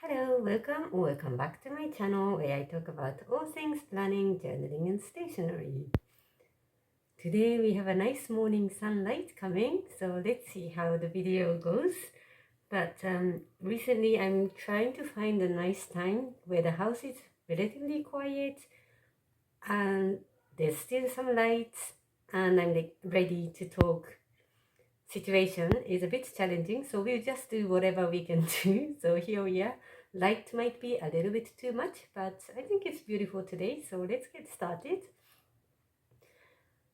Hello, welcome back to my channel where I talk about all things planning, journaling and stationery. Today we have a nice morning sunlight coming, so let's see how the video goes. But recently I'm trying to find a nice time where the house is relatively quiet and there's still some lights and I'm ready to talk. Situation is a bit challenging, so we'll just do whatever we can do. So here we are. Light might be a little bit too much, but I think it's beautiful today, so let's get started.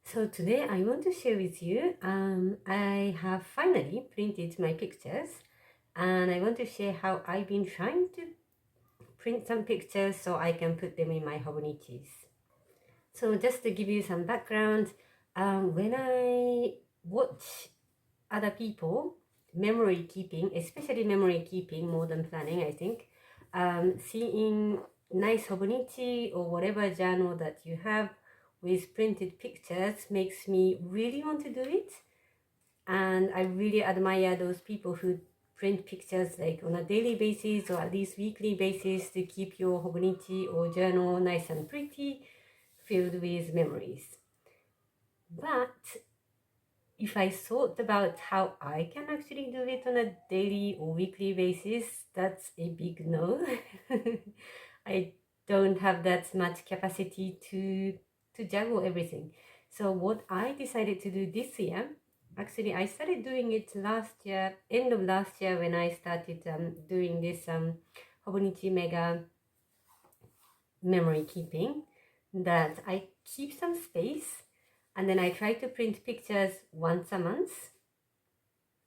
So today I want to share with you, I have finally printed my pictures and I want to share how I've been trying to print some pictures so I can put them in my Hobonichis. So just to give you some background, when I watch other people memory keeping, especially memory keeping more than planning, I think, seeing nice Hobonichi or whatever journal that you have with printed pictures makes me really want to do it. And I really admire those people who print pictures like on a daily basis or at least weekly basis to keep your Hobonichi or journal nice and pretty, filled with memories. But if I thought about how I can actually do it on a daily or weekly basis, that's a big no. I don't have that much capacity to juggle everything. So what I decided to do this year, actually I started doing it last year, end of last year when I started doing this Hobonichi Mega memory keeping, that I keep some space and then I try to print pictures once a month.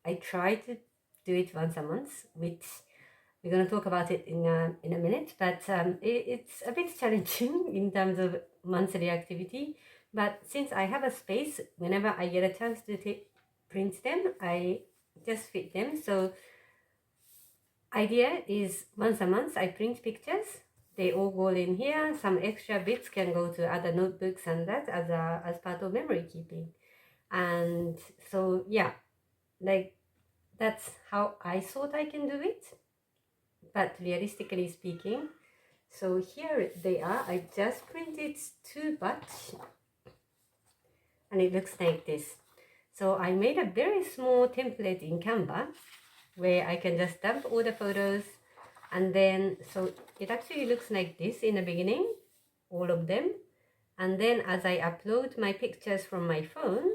I try to do it once a month, which we're going to talk about it in a minute, but it's a bit challenging in terms of monthly activity. But since I have a space, whenever I get a chance to print them, I just fit them. So idea is once a month I print pictures. They all go in here. Some extra bits can go to other notebooks and that as part of memory keeping. And so yeah, like that's how I thought I can do it. But realistically speaking, so here they are. I just printed 2 batch and it looks like this. So I made a very small template in Canva where I can just dump all the photos, and then so it actually looks like this in the beginning, all of them, and then as I upload my pictures from my phone,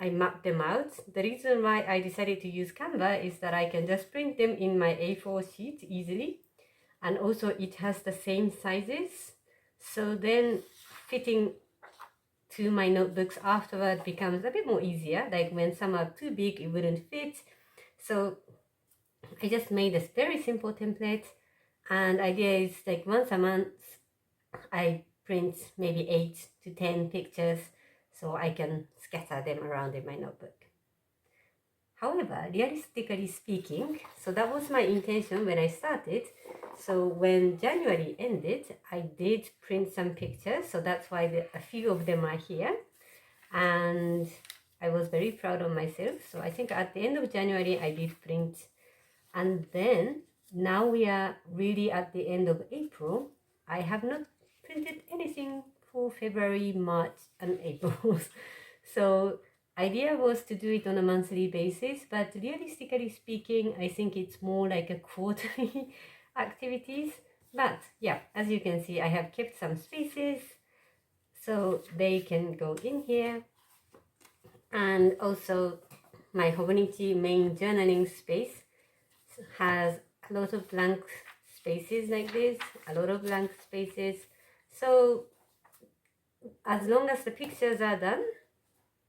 I map them out. The reason why I decided to use Canva is that I can just print them in my A4 sheet easily, and also it has the same sizes, so then fitting to my notebooks afterward becomes a bit more easier. Like when some are too big, it wouldn't fit. So I just made this very simple template, and idea is like once a month I print maybe 8 to 10 pictures so I can scatter them around in my notebook. However, realistically speaking, so that was my intention when I started. So when January ended, I did print some pictures, so that's why a few of them are here, and I was very proud of myself. So I think at the end of January I did print, and then now we are really at the end of April. I have not printed anything for February, March and April. So idea was to do it on a monthly basis, but realistically speaking, I think it's more like a quarterly activities. But yeah, as you can see, I have kept some spaces so they can go in here. And also my Hobonichi main journaling space has a lot of blank spaces like this, a lot of blank spaces. So as long as the pictures are done,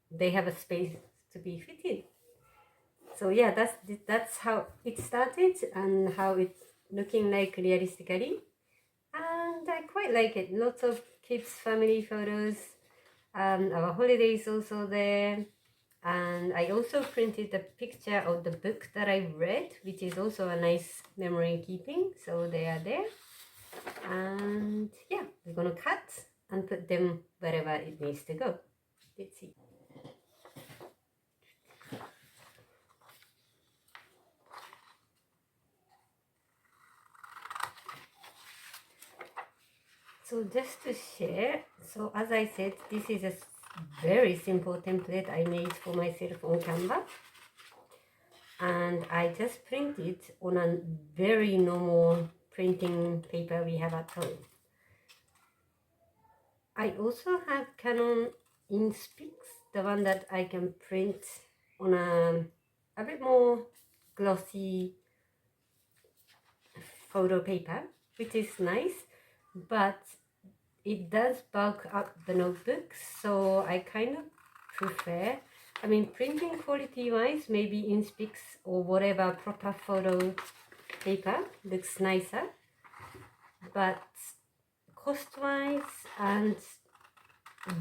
they have a space to be fitted. So yeah, that's how it started and how it's looking like realistically, and I quite like it. Lots of kids family photos, our holidays also there, and I also printed a picture of the book that I read, which is also a nice memory keeping, so they are there. And yeah, we're gonna cut and put them wherever it needs to go. Let's see. So just to share, so as I said, this is a very simple template I made for myself on Canva, and I just printed on a very normal printing paper we have at home. I also have Canon Inkspeaks, the one that I can print on a bit more glossy photo paper, which is nice, but it does bulk up the notebooks, so I kind of prefer, I mean, printing quality wise, maybe Inkspeaks or whatever proper photo paper looks nicer, but cost wise and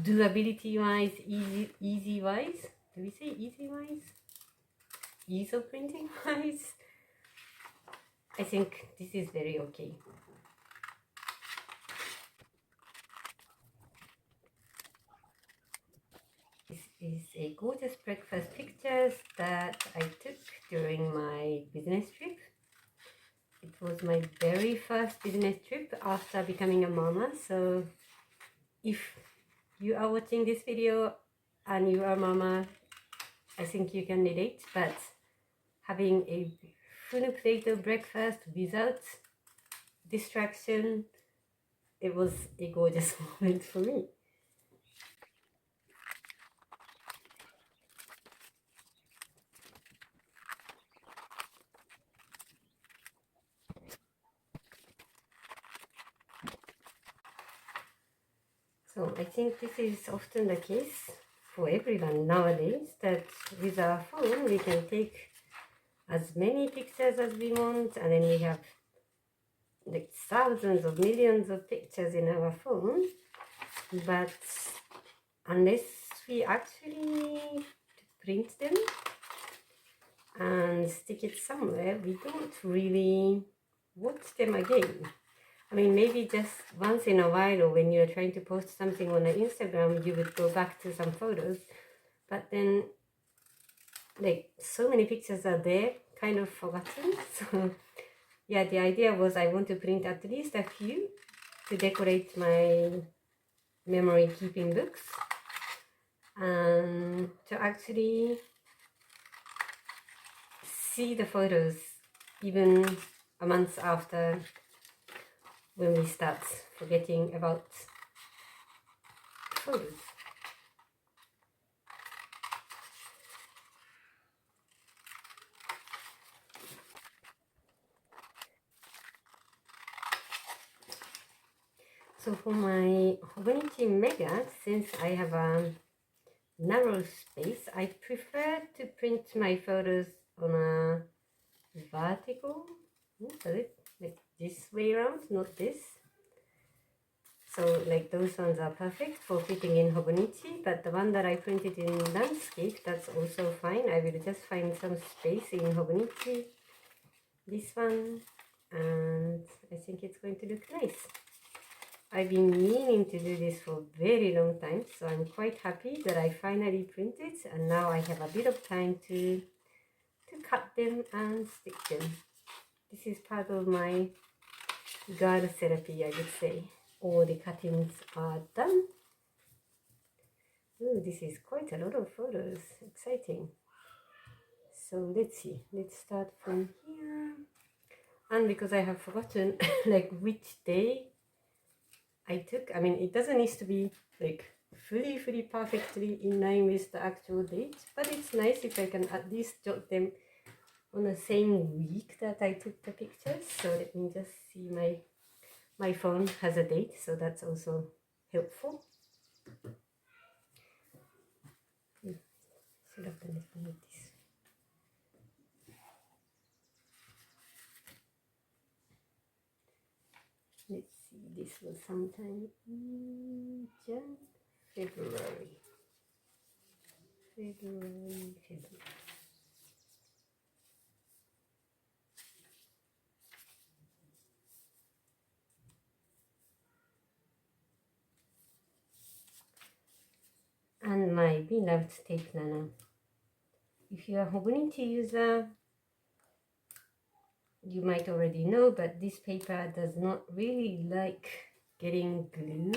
doability wise, easy wise, do we say easy wise? Ease of printing wise, I think this is very okay. This is a gorgeous breakfast pictures that I took during my business trip. It was my very first business trip after becoming a mama, so if you are watching this video and you are mama, I think you can relate, but having a full plate of breakfast without distraction, it was a gorgeous moment for me. So I think this is often the case for everyone nowadays, that with our phone we can take as many pictures as we want, and then we have like thousands of millions of pictures in our phone, but unless we actually print them and stick it somewhere, we don't really watch them again. I mean, maybe just once in a while, or when you're trying to post something on Instagram, you would go back to some photos, but then like so many pictures are there, kind of forgotten. So yeah, the idea was I want to print at least a few to decorate my memory keeping books, and to actually see the photos even a month after, when we start forgetting about photos. So for my Hobonichi Mega, since I have a narrow space, I prefer to print my photos on a vertical, like this way around, not this. So like those ones are perfect for fitting in Hobonichi, but the one that I printed in landscape, that's also fine. I will just find some space in Hobonichi, this one, and I think it's going to look nice. I've been meaning to do this for a very long time, so I'm quite happy that I finally printed, and now I have a bit of time to cut them and stick them. This is part of my girl therapy, I would say. All the cuttings are done. Ooh, this is quite a lot of photos. Exciting. So let's see. Let's start from here. And because I have forgotten like which day I took, I mean, it doesn't need to be like fully perfectly in line with the actual date, but it's nice if I can at least jot them on the same week that I took the pictures. So let me just see, my phone has a date, so that's also helpful. Should have done it like this. Let's see, this was sometime in February. And my beloved tape nana. If you are a Hobonichi user, you might already know, but this paper does not really like getting glue.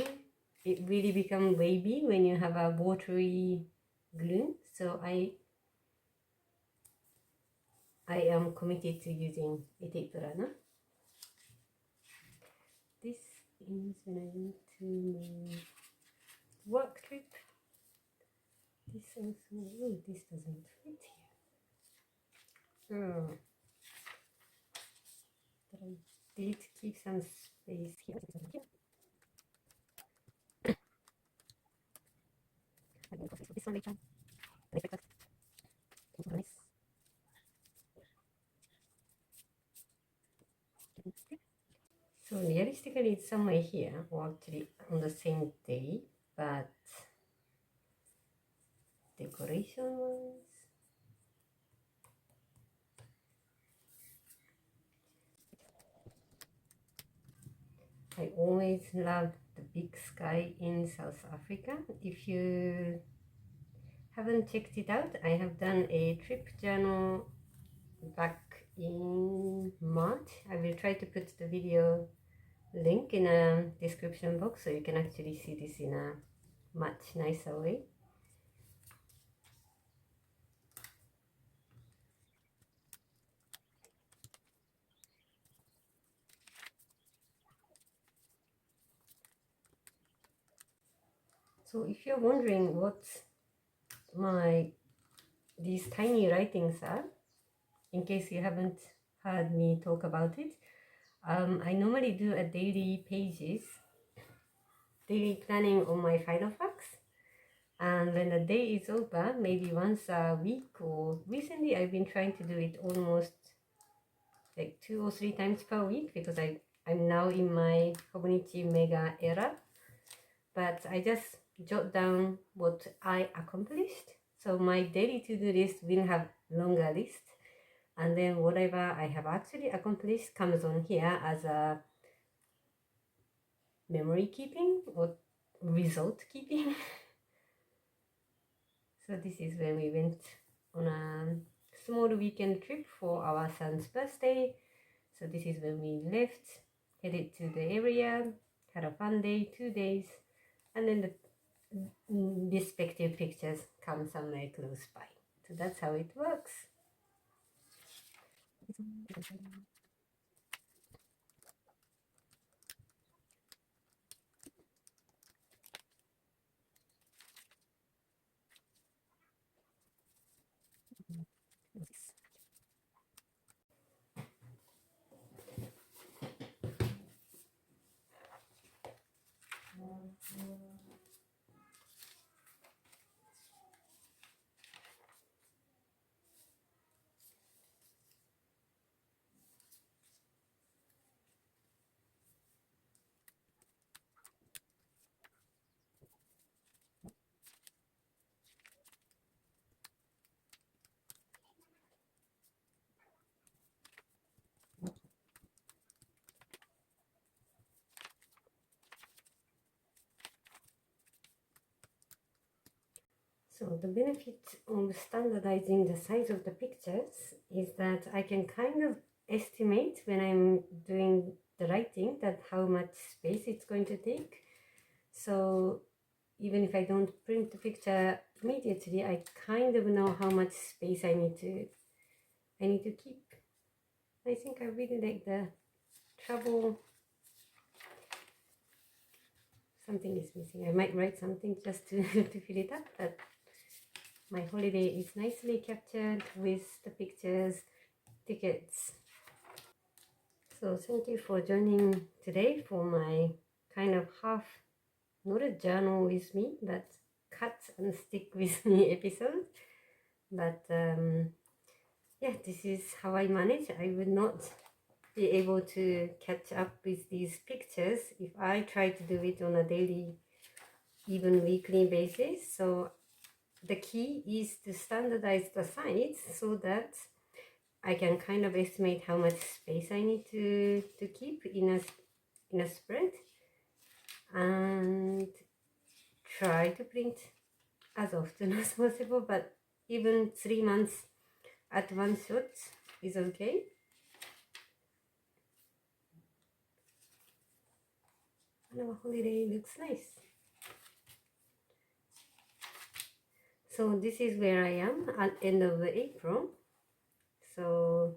It really becomes wavy when you have a watery glue. So I am committed to using a tape runner. This is when I went to my work trip. This also, oh, this doesn't fit here. Oh, but I did keep some space here. I'm going to focus on this one later. Nice breakfast. Nice. So realistically, it's somewhere here, or actually on the same day, but decoration wise, I always loved the big sky in South Africa. If you haven't checked it out, I have done a trip journal back in March. I will try to put the video link in a description box so you can actually see this in a much nicer way. So if you're wondering what these tiny writings are, in case you haven't heard me talk about it, I normally do a daily planning on my Filofax. And when the day is over, maybe once a week, or recently I've been trying to do it almost like 2 or 3 times per week, because I'm now in my Hobonichi Mega era. But I just jot down what I accomplished. So my daily to-do list will have longer list, and then whatever I have actually accomplished comes on here as a memory keeping or result keeping. So this is when we went on a small weekend trip for our son's birthday. So this is when we left, headed to the area, had a fun day, 2 days, and then the respective pictures come somewhere close by. So that's how it works. So the benefit of standardizing the size of the pictures is that I can kind of estimate when I'm doing the writing that how much space it's going to take. So even if I don't print the picture immediately, I kind of know how much space I need to keep. I think I really like the trouble. Something is missing. I might write something just to, to fill it up, but my holiday is nicely captured with the pictures, tickets. So thank you for joining today for my kind of half, not a journal with me, but cut and stick with me episode. But yeah, this is how I manage. I would not be able to catch up with these pictures if I try to do it on a daily, even weekly basis. So the key is to standardize the size so that I can kind of estimate how much space I need to keep in a spread, and try to print as often as possible. But even 3 months at one shot is okay. And our holiday looks nice. So this is where I am at end of April. So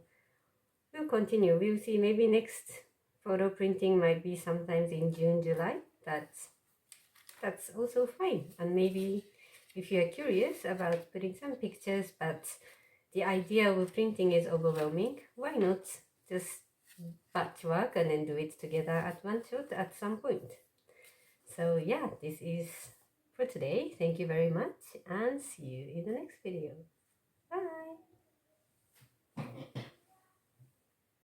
we'll continue. We'll see. Maybe next photo printing might be sometimes in June, July. That's also fine. And maybe if you're curious about putting some pictures, but the idea of printing is overwhelming, why not just batch work and then do it together at one shot at some point? So yeah, this is for today. Thank you very much and see you in the next video. Bye!